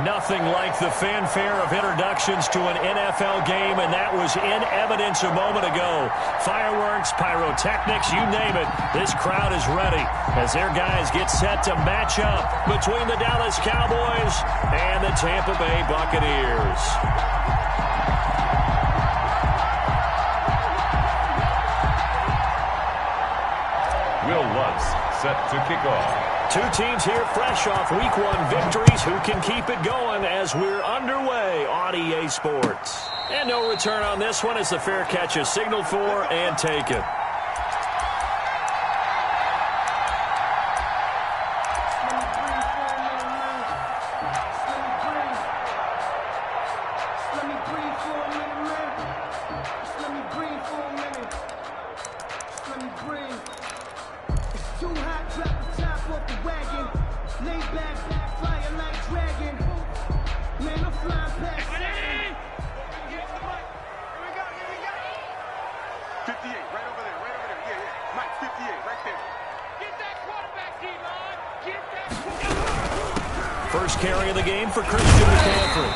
Nothing like the fanfare of introductions to an NFL game, and that was in evidence a moment ago. Fireworks, pyrotechnics, you name it. This crowd is ready as their guys get set to match up between the Dallas Cowboys and the Tampa Bay Buccaneers. Will Lutz set to kick off. Two teams here fresh off Week 1 victories. Who can keep it going as we're underway on EA Sports? And no return on this one as the fair catch is signaled for and taken. First carry of the game for Christian McCaffrey.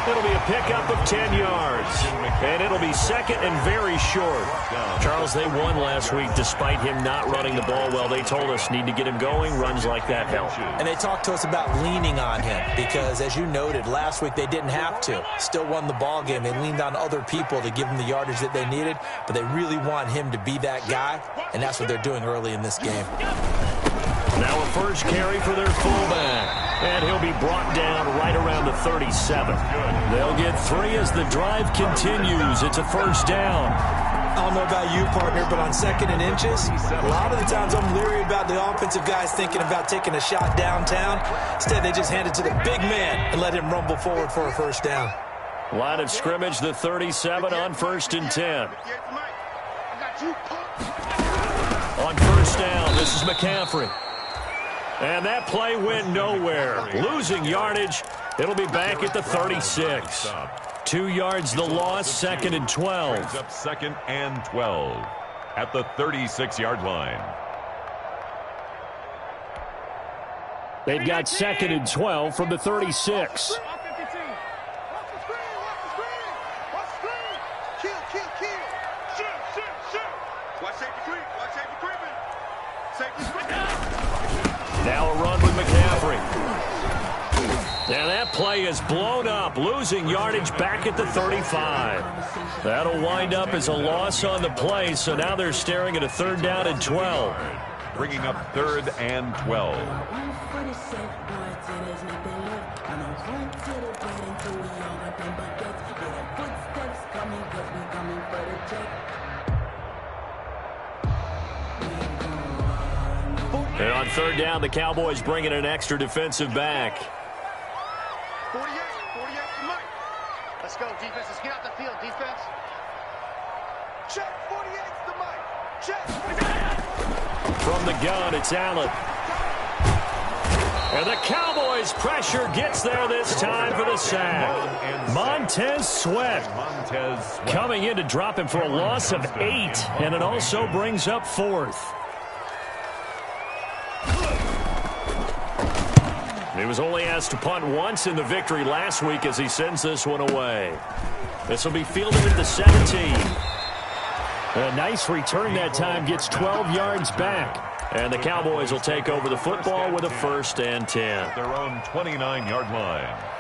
It'll be a pickup of 10 yards. And it'll be second and very short. Charles, they won last week despite him not running the ball well. They told us need to get him going. Runs like that help. And they talked to us about leaning on him because, as you noted, last week they didn't have to. Still won the ball game. They leaned on other people to give them the yardage that they needed, but they really want him to be that guy, and that's what they're doing early in this game. Now a first carry for their fullback. And he'll be brought down right around the 37. They'll get 3 as the drive continues. It's a first down. I don't know about you, partner, but on second and inches, a lot of the times I'm leery about the offensive guys thinking about taking a shot downtown. Instead, they just hand it to the big man and let him rumble forward for a first down. Line of scrimmage, the 37 on 1st and 10. On first down, this is McCaffrey. And that play went nowhere. Losing yardage. It'll be back at the 36. 2 yards the loss, 2nd and 12. Brings up 2nd and 12 at the 36-yard line. They've got 2nd and 12 from the 36. Now a run with McCaffrey. And that play is blown up, losing yardage back at the 35. That'll wind up as a loss on the play, so now they're staring at a 3rd down and 12. Bringing up 3rd and 12. And on 3rd down, the Cowboys bring in an extra defensive back. 48 to Mike. Let's go, defense. Let's get out the field, defense. Check, 48 to Mike. Check. From the gun, it's Allen. And the Cowboys' pressure gets there this time for the sack. Montez Sweat coming in to drop him for a loss of 8, and it also brings up 4th. He was only asked to punt once in the victory last week as he sends this one away. This will be fielded at the 17. A nice return that time, gets 12 yards back. And the Cowboys will take over the football with a 1st and 10. Their own 29-yard line.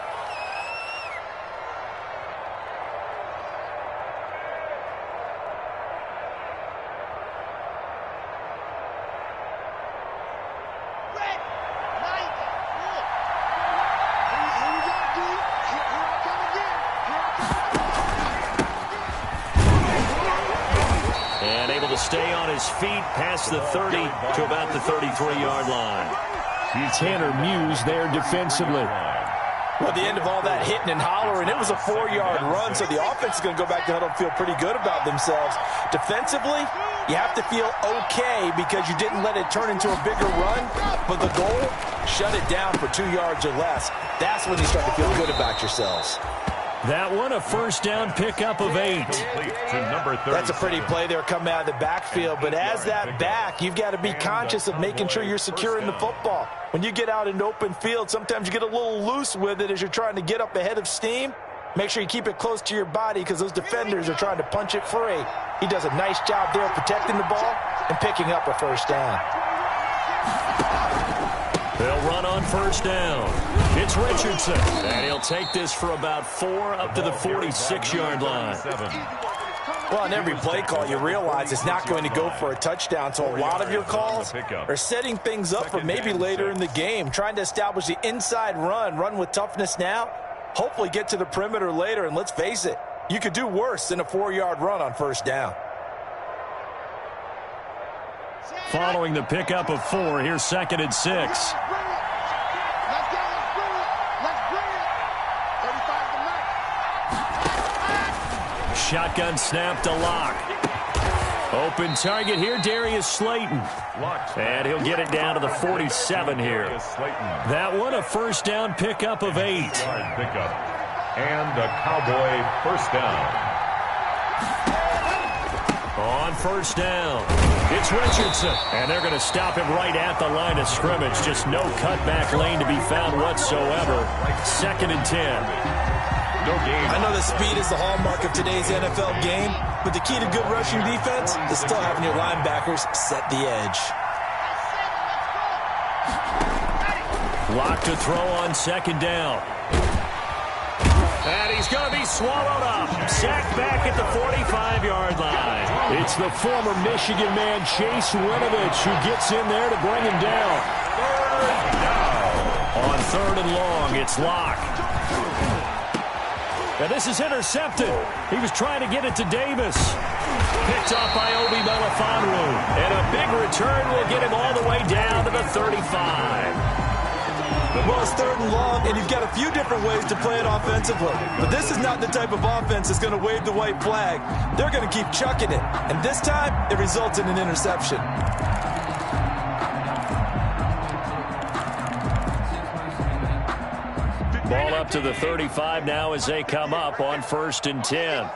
Stay on his feet past the 30 to about the 33-yard line. Tanner Muse there defensively. Well, at the end of all that hitting and hollering, it was a 4-yard run, so the offense is going to go back to huddle and feel pretty good about themselves. Defensively, you have to feel okay because you didn't let it turn into a bigger run, but the goal, shut it down for 2 yards or less. That's when you start to feel good about yourselves. That one a first down pickup of 8. That's a pretty play there coming out of the backfield, but as that back, you've got to be conscious of making sure you're securing the football. When you get out in open field, sometimes you get a little loose with it as you're trying to get up ahead of steam. Make sure you keep it close to your body because those defenders are trying to punch it free. He does a nice job there protecting the ball and picking up a first down. They'll run on first down. It's Richardson, and he'll take this for about 4 up to the 46-yard line. Well, on every play call, you realize it's not going to go for a touchdown, so a lot of your calls are setting things up for maybe later in the game, trying to establish the inside run with toughness now, hopefully get to the perimeter later, and let's face it, you could do worse than a 4-yard run on first down. Following the pickup of 4, here's 2nd and 6. Shotgun snap to Locke. Open target here, Darius Slayton. And he'll get it down to the 47 here. That one a first down pickup of 8. And a Cowboy first down. On first down, it's Richardson. And they're going to stop him right at the line of scrimmage. Just no cutback lane to be found whatsoever. 2nd and 10. I know that speed is the hallmark of today's NFL game, but the key to good rushing defense is still having your linebackers set the edge. Locke to throw on 2nd down. And he's going to be swallowed up. Sacked back at the 45-yard line. It's the former Michigan man, Chase Winovich, who gets in there to bring him down. On 3rd and long, it's Locke. And this is intercepted. He was trying to get it to Davis. Picked off by Obi Melifonwu. And a big return will get him all the way down to the 35. Well, it's 3rd and long, and you've got a few different ways to play it offensively. But this is not the type of offense that's going to wave the white flag. They're going to keep chucking it. And this time, it results in an interception. Ball up to the 35 now as they come up on 1st and 10.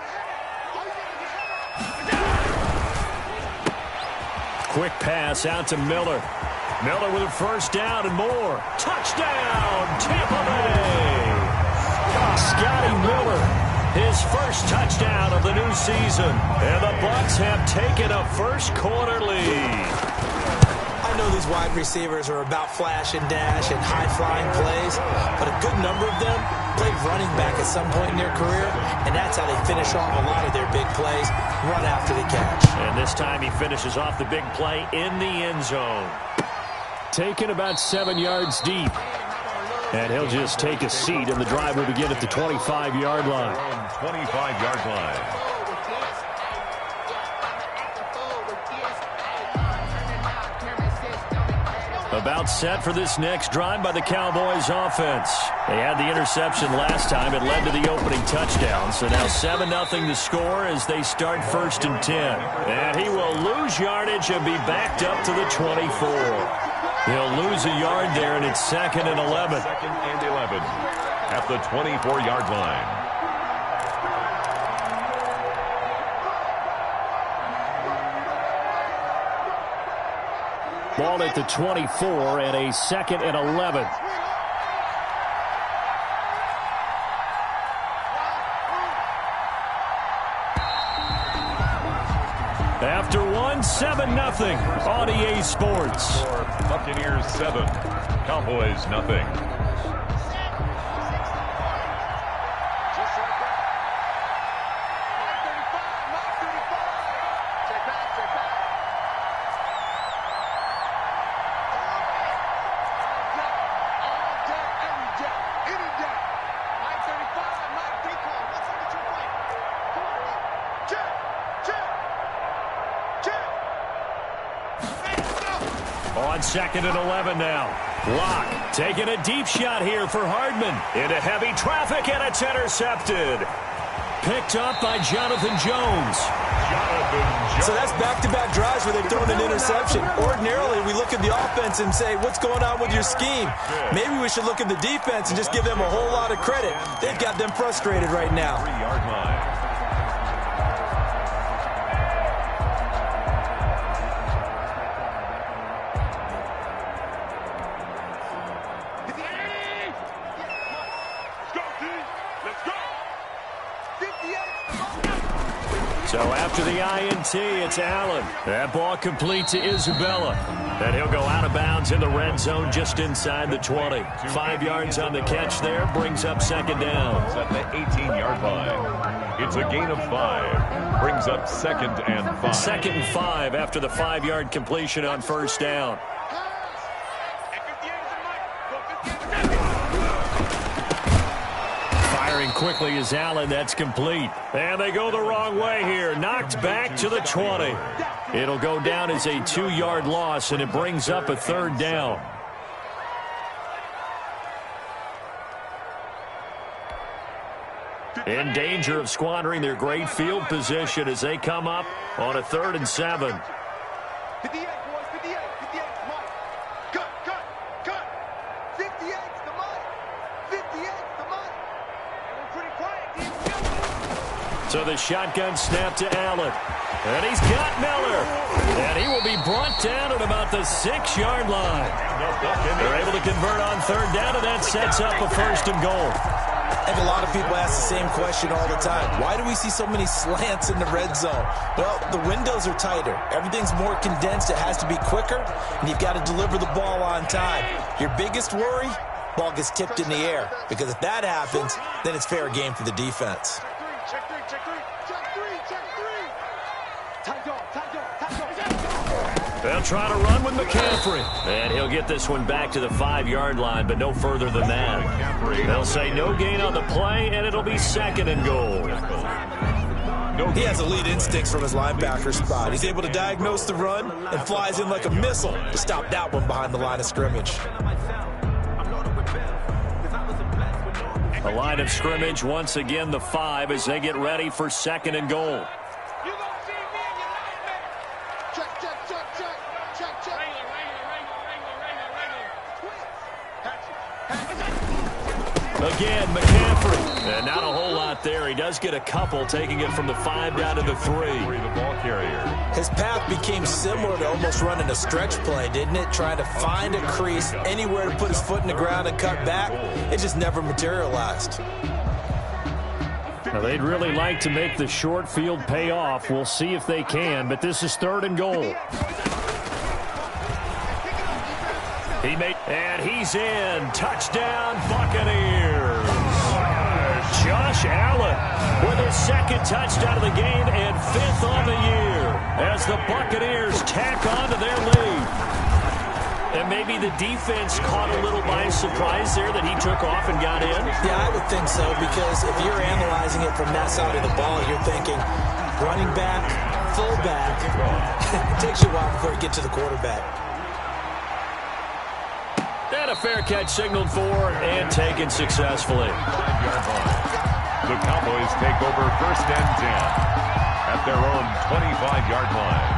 Quick pass out to Miller. Miller with a first down and more. Touchdown, Tampa Bay! Scotty Miller, his first touchdown of the new season. And the Bucs have taken a first-quarter lead. I know these wide receivers are about flash and dash and high-flying plays, but a good number of them played running back at some point in their career, and that's how they finish off a lot of their big plays, run after the catch. And this time he finishes off the big play in the end zone. Taken about 7 yards deep. And he'll just take a seat, and the drive will begin at the 25-yard line. 25-yard line. About set for this next drive by the Cowboys offense. They had the interception last time. It led to the opening touchdown. So now 7-0 to score as they start 1st and 10. And he will lose yardage and be backed up to the 24. He'll lose a yard there, and it's 2nd and 11. 2nd and 11 at the 24-yard line. Ball at the 24 and a 2nd and 11. After one, 7-0 on EA Sports. Buccaneers 7, Cowboys nothing. On 2nd and 11 now. Locke taking a deep shot here for Hardman. Into heavy traffic, and it's intercepted. picked up by Jonathan Jones. So that's back-to-back drives where they've thrown an interception. Ordinarily, we look at the offense and say, what's going on with your scheme? Maybe we should look at the defense and just give them a whole lot of credit. They've got them frustrated right now. 3-yard line. So after the INT, it's Allen. That ball complete to Isabella. And he'll go out of bounds in the red zone just inside the 20. 5 yards on the catch there, brings up second down. At the 18-yard line. It's a gain of 5. Brings up second and 5. Second and 5 after the 5-yard completion on first down. Quickly as Allen, that's complete. And they go the wrong way here. Knocked back to the 20. It'll go down as a 2-yard loss, and it brings up a third down. In danger of squandering their great field position as they come up on a 3rd and 7. 58, boys, 58, 58, Mike. Cut. 58's the money. 58's the money. And we're pretty quiet, team. So the shotgun snap to Allen. And he's got Miller. And he will be brought down at about the 6-yard line. They're able to convert on 3rd down, and that sets up a 1st and goal. I think a lot of people ask the same question all the time. Why do we see so many slants in the red zone? Well, the windows are tighter. Everything's more condensed. It has to be quicker, and you've got to deliver the ball on time. Your biggest worry? Ball gets tipped in the air, because if that happens, then it's fair game for the defense. Check three. Tight dog. They'll try to run with McCaffrey. And he'll get this one back to the 5-yard line, but no further than that. They'll say no gain on the play, and it'll be 2nd and goal. He has elite instincts from his linebacker spot. He's able to diagnose the run and flies in like a missile to stop that one behind the line of scrimmage. The line of scrimmage, once again, the 5 as they get ready for 2nd and goal. You gonna see me and you like me. Check. Again, McCaffrey. And not a whole lot there. He does get a couple, taking it from the 5 down to the 3. The ball carrier. His path became similar to almost running a stretch play, didn't it? Trying to find a crease, anywhere to put his foot in the ground and cut back. It just never materialized. Now, they'd really like to make the short field pay off. We'll see if they can, but this is 3rd and goal. And he's in. Touchdown, Buccaneers. Josh Allen with his 2nd touchdown of the game and 5th on the year as the Buccaneers tack on to their lead. And maybe the defense caught a little by surprise there that he took off and got in. Yeah, I would think so, because if you're analyzing it from that side of the ball, you're thinking running back, fullback. It takes you a while before you get to the quarterback. And a fair catch signaled for and taken successfully. 5-yard line. The Cowboys take over 1st and 10 at their own 25-yard line.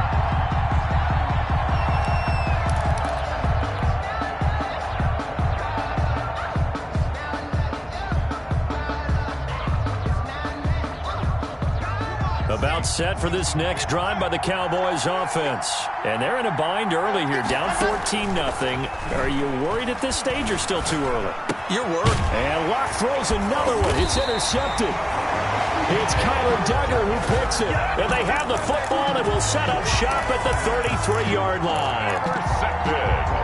About set for this next drive by the Cowboys offense. And they're in a bind early here, down 14-0. Are you worried at this stage or still too early? You're worried. And Locke throws another one. It's intercepted. It's Kyler Duggar who picks it. And they have the football and will set up shop at the 33-yard line. Intercepted.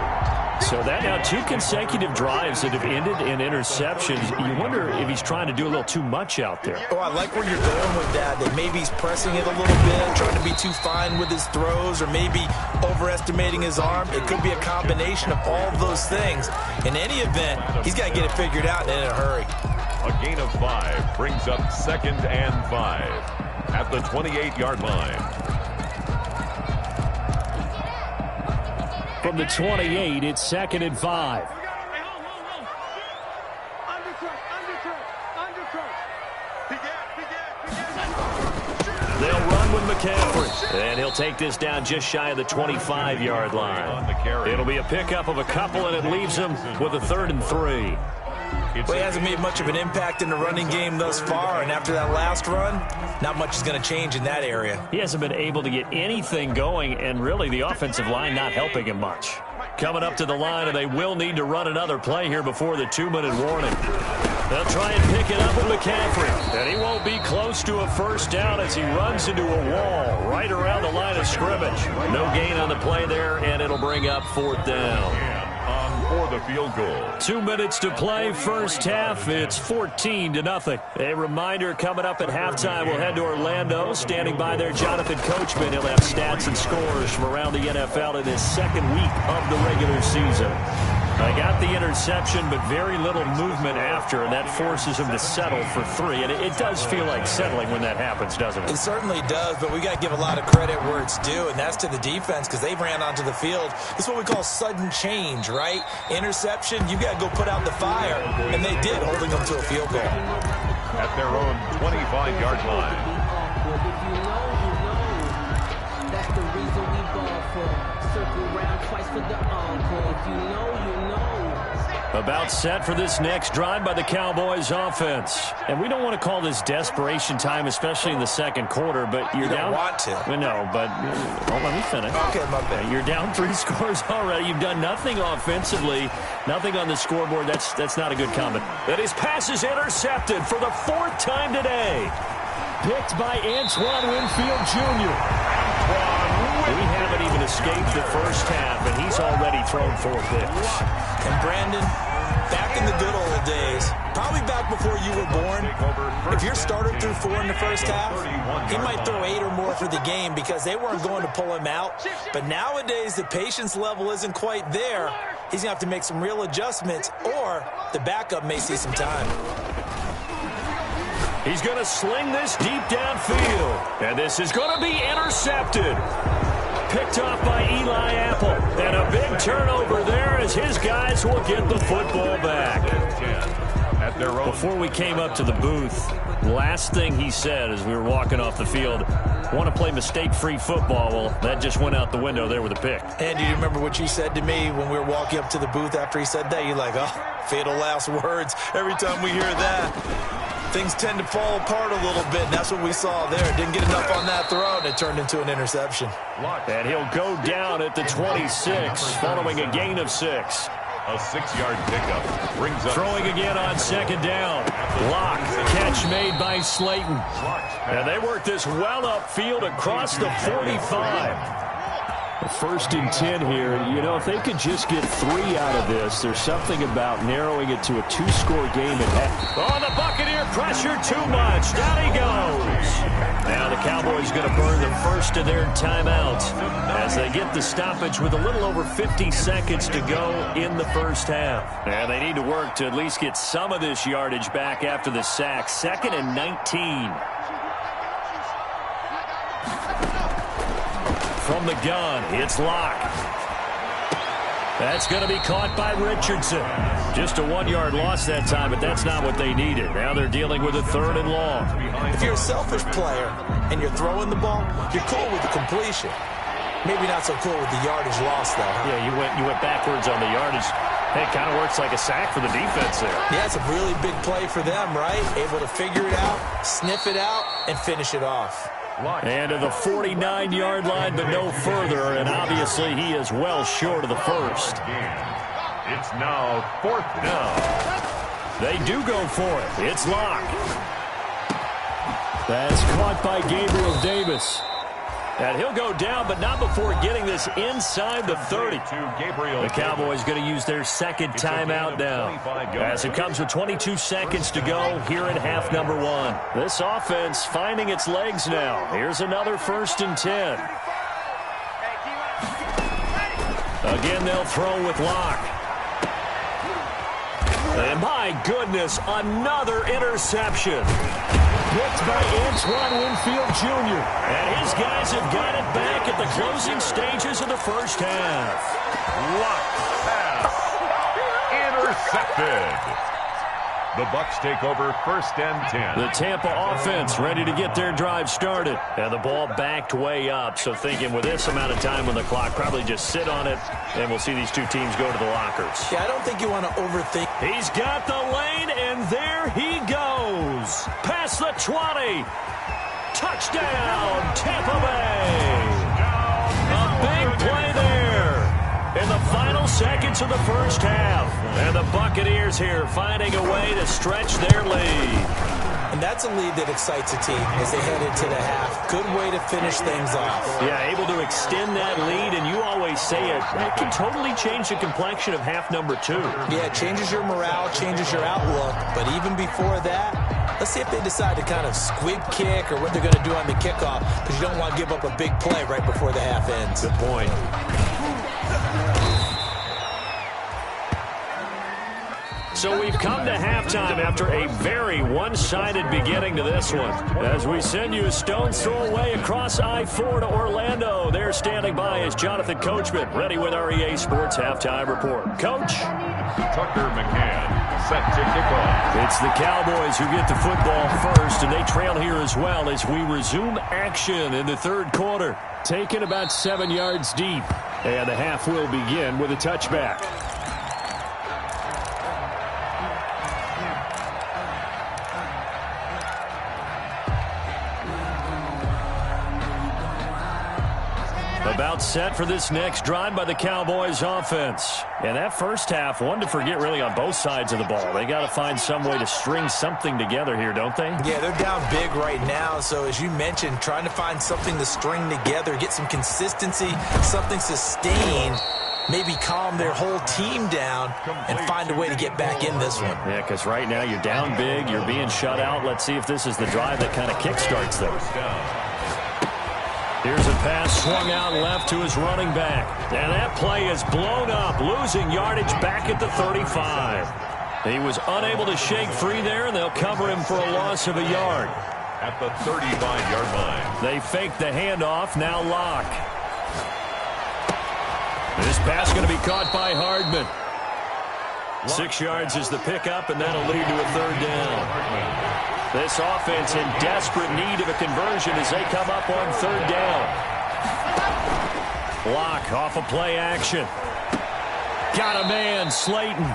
So that now 2 consecutive drives that have ended in interceptions. You wonder if he's trying to do a little too much out there. Oh, I like where you're going with that. That maybe he's pressing it a little bit, trying to be too fine with his throws, or maybe overestimating his arm. It could be a combination of all of those things. In any event, he's got to get it figured out and in a hurry. A gain of 5 brings up 2nd and 5 at the 28-yard line. From the 28, it's 2nd and 5. Undercut. They'll run with McCaffrey, and he'll take this down just shy of the 25-yard line. It'll be a pickup of a couple, and it leaves him with a 3rd and 3. Well, he hasn't made much of an impact in the running game thus far, and after that last run, not much is going to change in that area. He hasn't been able to get anything going, and really the offensive line not helping him much. Coming up to the line, and they will need to run another play here before the 2-minute warning. They'll try and pick it up with McCaffrey, and he won't be close to a first down as he runs into a wall right around the line of scrimmage. No gain on the play there, and it'll bring up 4th down. For the field goal. 2 minutes to play, first half. It's 14-0. A reminder, coming up at halftime, we'll head to Orlando. Standing by there, Jonathan Coachman. He'll have stats and scores from around the NFL in his 2nd week of the regular season. I got the interception, but very little movement after, and that forces him to settle for 3. And it does feel like settling when that happens, doesn't it? It certainly does, but we got to give a lot of credit where it's due, and that's to the defense because they ran onto the field. This is what we call sudden change, right? Interception, you got to go put out the fire, and they did, holding them to a field goal. At their own 25-yard line. That's the reason we ball for. Circle round twice for the encore. If you know, you know. About set for this next drive by the Cowboys offense. And we don't want to call this desperation time, especially in the 2nd quarter, but you're down. You don't want to. No, but let me finish. Okay, my bad. You're down 3 scores already. You've done nothing offensively, nothing on the scoreboard. That's not a good comment. That his pass is intercepted for the 4th time today. Picked by Antoine Winfield Jr. We haven't even escaped the first half, and he's already thrown 4 picks. And Brandon, back in the good old days, probably back before you were born, if your starter threw 4 in the first half, he might throw 8 or more for the game because they weren't going to pull him out. But nowadays, the patience level isn't quite there. He's going to have to make some real adjustments, or the backup may see some time. He's going to sling this deep downfield, and this is going to be intercepted. Picked off by Eli Apple, and a big turnover there as his guys will get the football back. Before we came up to the booth, last thing he said as we were walking off the field, want to play mistake-free football. Well, that just went out the window there with a pick. And do you remember what you said to me when we were walking up to the booth after he said that? You're like, oh, fatal last words. Every time we hear that, things tend to fall apart a little bit, and that's what we saw there. Didn't get enough on that throw, and it turned into an interception. And he'll go down at the 26, following a gain of 6. A 6-yard pickup brings up. Throwing again on 2nd down. Lock. Catch made by Slayton. And they work this well upfield across the 45. 1st and 10 here. You know, if they could just get 3 out of this, there's something about narrowing it to a 2-score game at half. Oh, the Buccaneer pressure too much. Down he goes. Now the Cowboys going to burn the first of their timeouts as they get the stoppage with a little over 50 seconds to go in the first half. And they need to work to at least get some of this yardage back after the sack. 2nd and 19. From the gun, it's Lock. That's going to be caught by Richardson. Just a 1-yard loss that time, but that's not what they needed. Now they're dealing with a 3rd and long. If you're a selfish player and you're throwing the ball, you're cool with the completion. Maybe not so cool with the yardage loss, though. Huh? Yeah, you went backwards on the yardage. Hey, it kind of works like a sack for the defense there. Yeah, it's a really big play for them, right? Able to figure it out, sniff it out, and finish it off. And to the 49-yard line, but no further, and obviously he is well short of the first. It's now 4th down. They do go for it. It's Lock. That's caught by Gabriel Davis. And he'll go down, but not before getting this inside the 30. The Cowboys going to use their 2nd timeout now, as it comes with 22 seconds to go here in half number 1. This offense finding its legs now. Here's another 1st and 10. Again, they'll throw with Lock. And my goodness, another interception. Picked by Antoine Winfield Jr. And his guys have got it back at the closing stages of the first half. Lock pass. Intercepted. The Bucs take over 1st and 10. The Tampa offense ready to get their drive started. And the ball backed way up. So thinking with this amount of time on the clock, probably just sit on it, and we'll see these two teams go to the lockers. Yeah, I don't think you want to overthink. He's got the lane, and there he goes. Past the 20. Touchdown, Tampa Bay. A big play there in the final seconds of the first half. And the Buccaneers here finding a way to stretch their lead. And that's a lead that excites a team as they head into the half. Good way to finish things off. Yeah, able to extend that lead, and you always say it can totally change the complexion of half number 2. Yeah, it changes your morale, changes your outlook. But even before that, let's see if they decide to kind of squib kick or what they're going to do on the kickoff, because you don't want to give up a big play right before the half ends. Good point. So we've come to halftime after a very one-sided beginning to this one. As we send you a stone's throw away across I-4 to Orlando. There standing by is Jonathan Coachman, ready with our EA Sports Halftime Report. Coach? Tucker McCann set to kick off. It's the Cowboys who get the football first, and they trail here as well as we resume action in the third quarter. Taken about 7 yards deep, and the half will begin with a touchback. About set for this next drive by the Cowboys offense. And that first half, one to forget really on both sides of the ball. They got to find some way to string something together here, don't they? Yeah, they're down big right now. So as you mentioned, trying to find something to string together, get some consistency, something sustained, maybe calm their whole team down and find a way to get back in this one. Yeah, because right now you're down big, you're being shut out. Let's see if this is the drive that kind of kickstarts them. Here's a pass swung out left to his running back. And that play is blown up, losing yardage back at the 35. He was unable to shake free there, and they'll cover him for a loss of a yard. At the 35-yard line. They fake the handoff, now Locke. This pass going to be caught by Hardman. 6 yards is the pickup, and that'll lead to a third down. This offense in desperate need of a conversion as they come up on third down. Locke off of play action. Got a man, Slayton.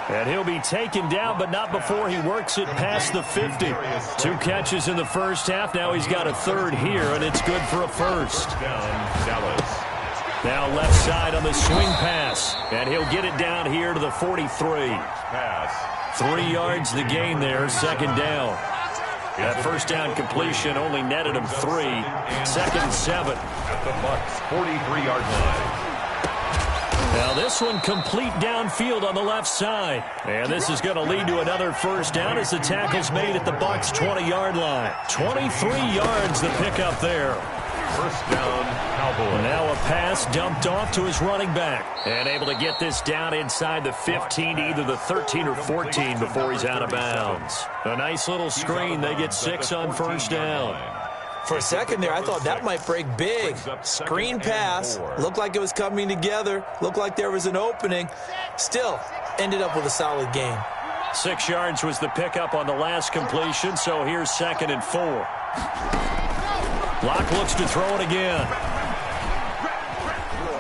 And he'll be taken down, but not before he works it past the 50. 2 catches in the first half. Now he's got a third here, and it's good for a first. Down, Dallas. Now left side on the swing pass. And he'll get it down here to the 43. Pass. 3 yards the gain there, second down. That first down completion only netted him 3. 2nd and 7. At the Bucs' 43-yard line. Now this one complete downfield on the left side. And this is going to lead to another first down as the tackle's made at the Bucs' 20-yard line. 23 yards the pickup there. First down, Cowboys. Now a pass dumped off to his running back. And able to get this down inside the 15, either the 13 or 14 before he's out of bounds. A nice little screen. They get 6 on first down. For a second there, I thought that might break big. Screen pass. Looked like it was coming together. Looked like there was an opening. Still, ended up with a solid gain. 6 yards was the pickup on the last completion, so here's 2nd and 4. Locke looks to throw it again.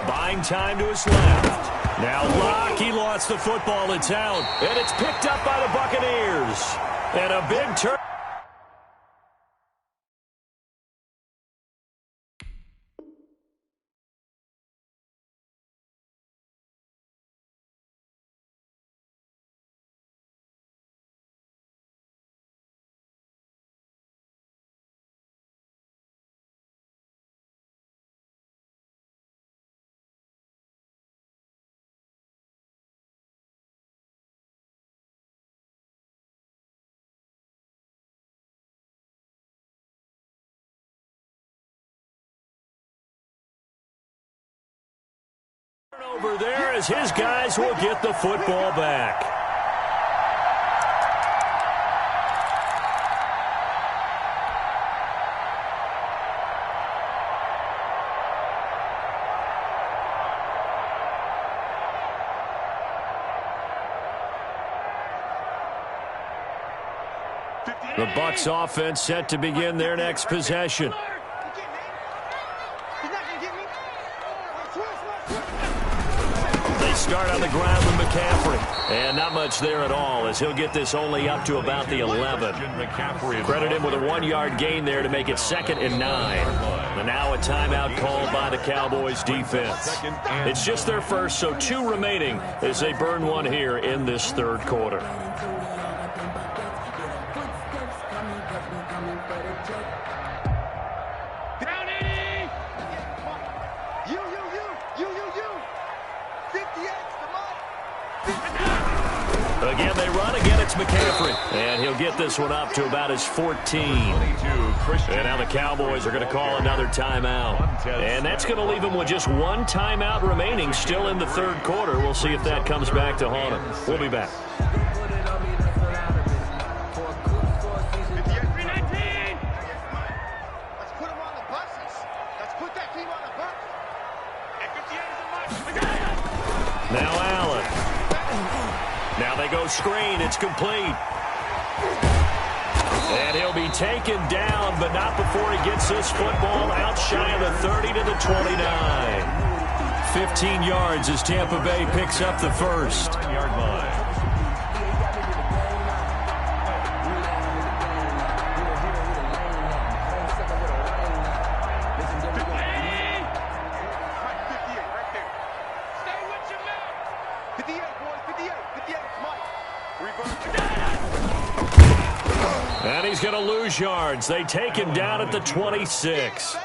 Buying time to his left. Now Locke, he lost the football. It's out. And it's picked up by the Buccaneers. And a big turn. Over there as his guys will get the football back. The Bucs offense set to begin their next possession. They start on the ground with McCaffrey. And not much there at all, as he'll get this only up to about the 11. Credit him with a 1-yard gain there to make it 2nd and 9. And now a timeout called by the Cowboys defense. It's just their first, so 2 remaining as they burn one here in this 3rd quarter. Again, they run. Again, it's McCaffrey. And he'll get this one up to about his 14. And now the Cowboys are going to call another timeout. And that's going to leave them with just 1 timeout remaining still in the 3rd quarter. We'll see if that comes back to haunt them. We'll be back. Now Allen. Now they go screen. It's complete. And he'll be taken down, but not before he gets this football out shy of the 30 to the 29. 15 yards as Tampa Bay picks up the first. 1-yard line. And he's going to lose yards. They take him down at the 26.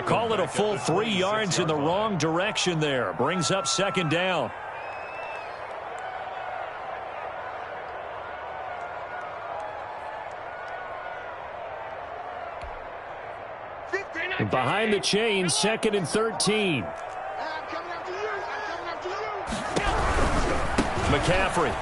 Call it a full 3 yards in the wrong direction there. Brings up 2nd down. Behind the chains, 2nd and 13. McCaffrey.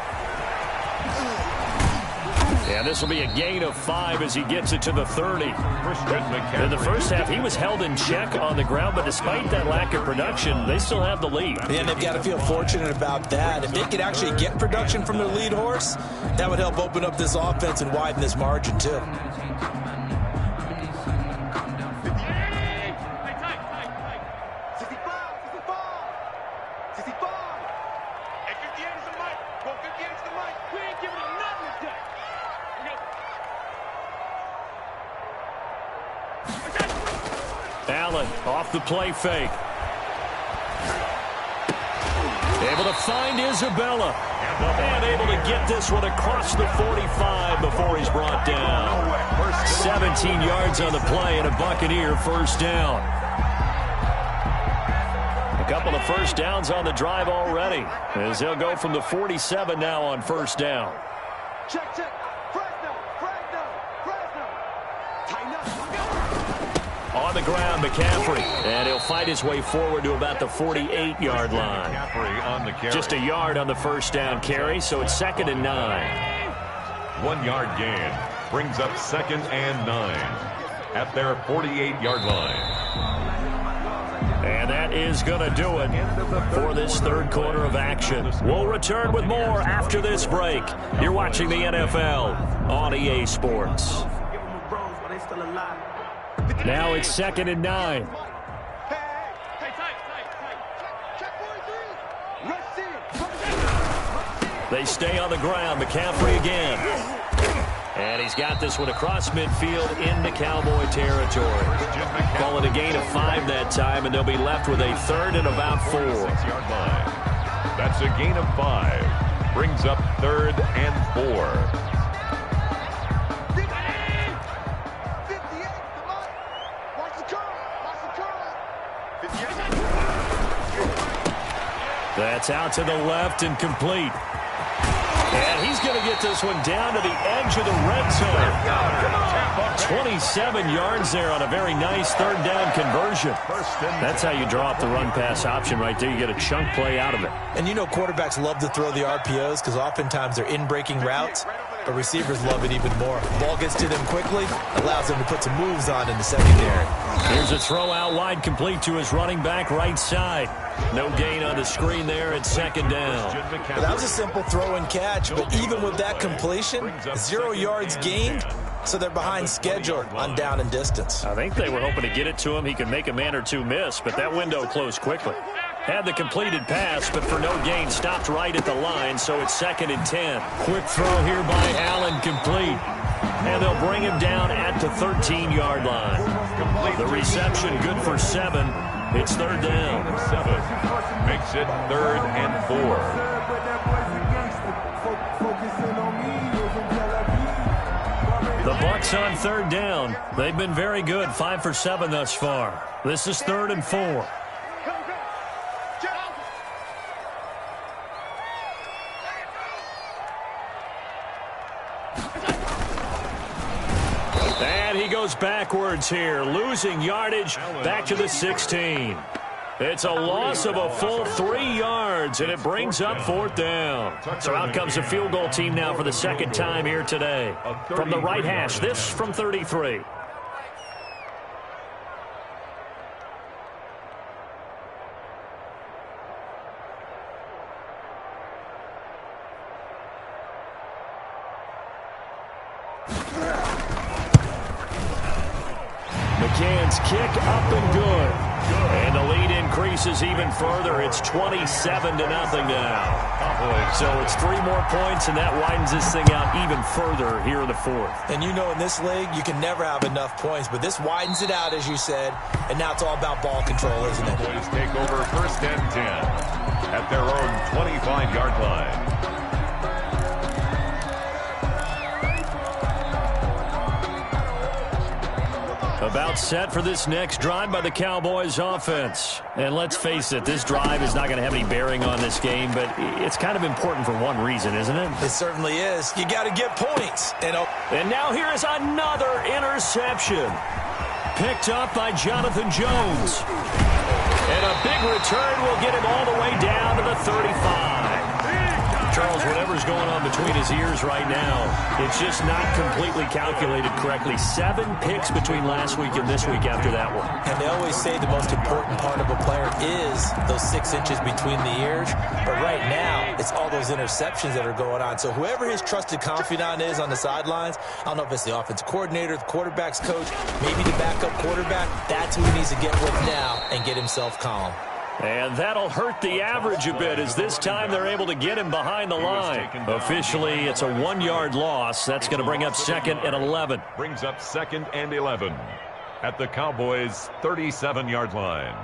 And this will be a gain of 5 as he gets it to the 30. In the first half, he was held in check on the ground, but despite that lack of production, they still have the lead. And they've got to feel fortunate about that. If they could actually get production from their lead horse, that would help open up this offense and widen this margin, too. Allen off the play fake. Able to find Isabella. And able to get this one across the 45 before he's brought down. 17 yards on the play and a Buccaneer first down. A couple of first downs on the drive already, as they'll go from the 47 now on first down. Check, check. On the ground, McCaffrey. And he'll fight his way forward to about the 48-yard line. Just a yard on the first down carry, so it's 2nd and 9. 1-yard gain brings up 2nd and 9 at their 48-yard line. And that is going to do it for this 3rd quarter of action. We'll return with more after this break. You're watching the NFL on EA Sports. Now it's 2nd and 9. They stay on the ground. McCaffrey again. And he's got this one across midfield into Cowboy territory. Call it a gain of 5 that time, and they'll be left with a 3rd and about 4. 6-yard line. That's a gain of 5. Brings up 3rd and 4. That's out to the left and complete. And he's going to get this one down to the edge of the red zone. 27 yards there on a very nice 3rd down conversion. That's how you draw up the run-pass option right there. You get a chunk play out of it. And you know quarterbacks love to throw the RPOs because oftentimes they're in-breaking routes. but receivers love it even more. Ball gets to them quickly, allows them to put some moves on in the secondary. Here's a throw out wide, complete to his running back right side. No gain on the screen there at second down. Well, that was a simple throw and catch, but even with that completion, 0 yards gained, so they're behind schedule on down and distance. I think they were hoping to get it to him. He could make a man or two miss, but that window closed quickly. Had the completed pass, but for no gain, stopped right at the line, so it's 2nd and 10. Quick throw here by Allen, complete. And they'll bring him down at the 13-yard line. The reception good for 7. It's 3rd down. 7 makes it 3rd and 4. The Bucs on 3rd down. They've been very good, 5 for 7 thus far. This is 3rd and 4. And he goes backwards here, losing yardage back to the 16. It's a loss of a full 3 yards, and it brings up 4th down. So out comes the field goal team now for the 2nd time here today. From the right hash, this from 33. McCann's kick up and good. And the lead increases even further. It's 27-0 now. So it's 3 more points, and that widens this thing out even further here in the 4th. And you know in this league, you can never have enough points, but this widens it out, as you said, and now it's all about ball control, isn't it? Boys take over 1st and 10 at their own 25-yard line. About set for this next drive by the Cowboys offense. And let's face it, this drive is not going to have any bearing on this game, but it's kind of important for one reason, isn't it? It certainly is. You got to get points. And now here is another interception. Picked up by Jonathan Jones. And a big return will get him all the way down to the 35. Charles, whatever's going on between his ears right now, it's just not completely calculated correctly. 7 picks between last week and this week after that one. And they always say the most important part of a player is those 6 inches between the ears. But right now, it's all those interceptions that are going on. So whoever his trusted confidant is on the sidelines, I don't know if it's the offense coordinator, the quarterback's coach, maybe the backup quarterback, that's who he needs to get with now and get himself calm. And that'll hurt the average a bit as this time they're able to get him behind the line. Officially, it's a 1-yard loss. That's going to bring up 2nd and 11. Brings up 2nd and 11 at the Cowboys' 37-yard line.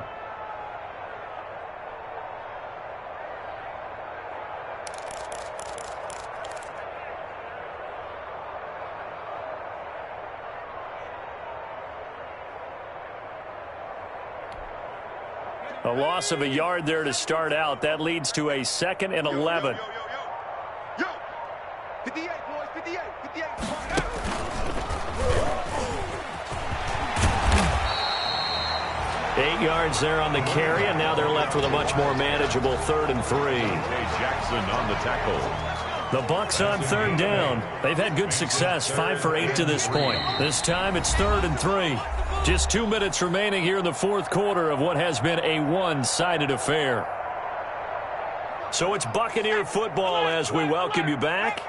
A loss of a yard there to start out. That leads to a 2nd and 11. Yo, 58, boys, 58, 58. 8 yards there on the carry, and now they're left with a much more manageable 3rd and 3. Jackson on the tackle. The Bucs on 3rd down. They've had good success, 5 for 8 to this point. This time it's 3rd and 3. Just 2 minutes remaining here in the 4th quarter of what has been a one-sided affair. So it's Buccaneer football as we welcome you back.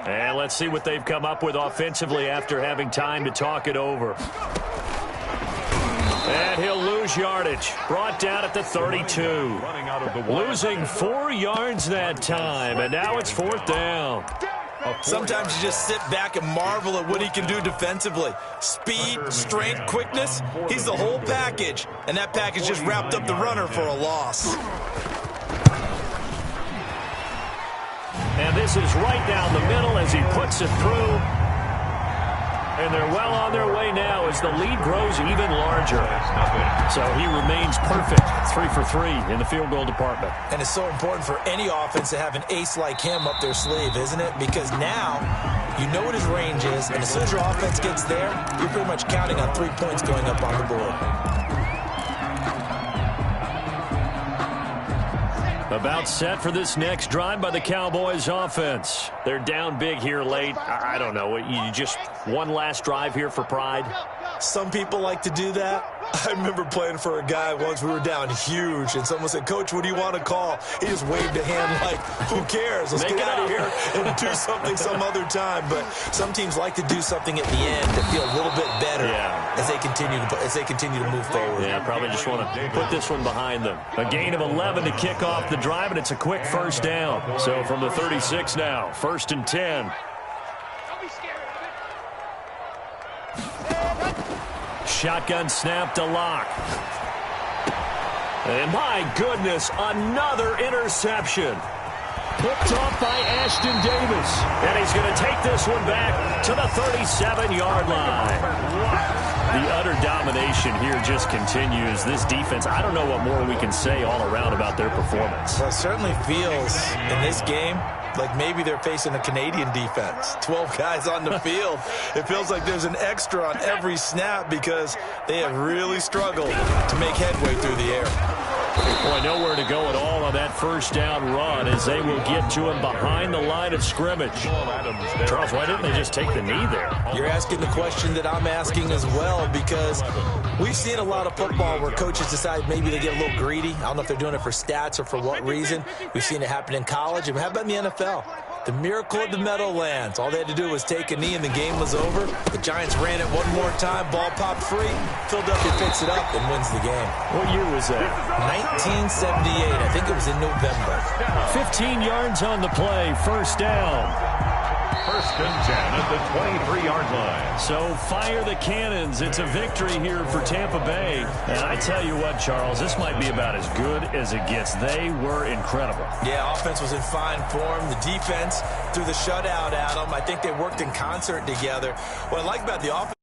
And let's see what they've come up with offensively after having time to talk it over. And he'll lose yardage. Brought down at the 32. Losing 4 yards that time. And now it's 4th down. Sometimes you just sit back and marvel at what he can do defensively. Speed, strength, quickness, he's the whole package. And that package just wrapped up the runner for a loss. And this is right down the middle as he puts it through. And they're well on their way now as the lead grows even larger. So he remains perfect, 3 for 3 in the field goal department. And it's so important for any offense to have an ace like him up their sleeve, isn't it? Because now you know what his range is, and as soon as your offense gets there, you're pretty much counting on 3 points going up on the board. About set for this next drive by the Cowboys offense. They're down big here late. I don't know. You just one last drive here for pride? Some people like to do that. I remember playing for a guy once. We were down huge, and someone said, "Coach, what do you want to call?" He just waved a hand like, who cares? Let's get out of here and do something some other time. But some teams like to do something at the end to feel a little bit better as they continue to move forward. Yeah, probably just want to put this one behind them. A gain of 11 to kick off the drive, and it's a quick first down. So from the 36 now, 1st and 10. Shotgun snap to Locke. And my goodness, another interception. Picked off by Ashton Davis. And he's going to take this one back to the 37-yard line. The utter domination here just continues. This defense, I don't know what more we can say all around about their performance. Well, it certainly feels in this game like maybe they're facing a Canadian defense. 12 guys on the field. It feels like there's an extra on every snap because they have really struggled to make headway through the air. Boy, nowhere to go at all on that first down run as they will get to him behind the line of scrimmage. Charles, why didn't they just take the knee there? You're asking the question that I'm asking as well, because we've seen a lot of football where coaches decide maybe they get a little greedy. I don't know if they're doing it for stats or for what reason. We've seen it happen in college. And how about in the NFL? The miracle of the Meadowlands. All they had to do was take a knee and the game was over. The Giants ran it one more time. Ball popped free. Philadelphia picks it up and wins the game. What year was that? 1978. I think it was in November. 15 yards on the play. First down. 1st and 10 at the 23-yard line. So fire the cannons. It's a victory here for Tampa Bay. And I tell you what, Charles, this might be about as good as it gets. They were incredible. Yeah, offense was in fine form. The defense threw the shutout at them. I think they worked in concert together. What I like about the offense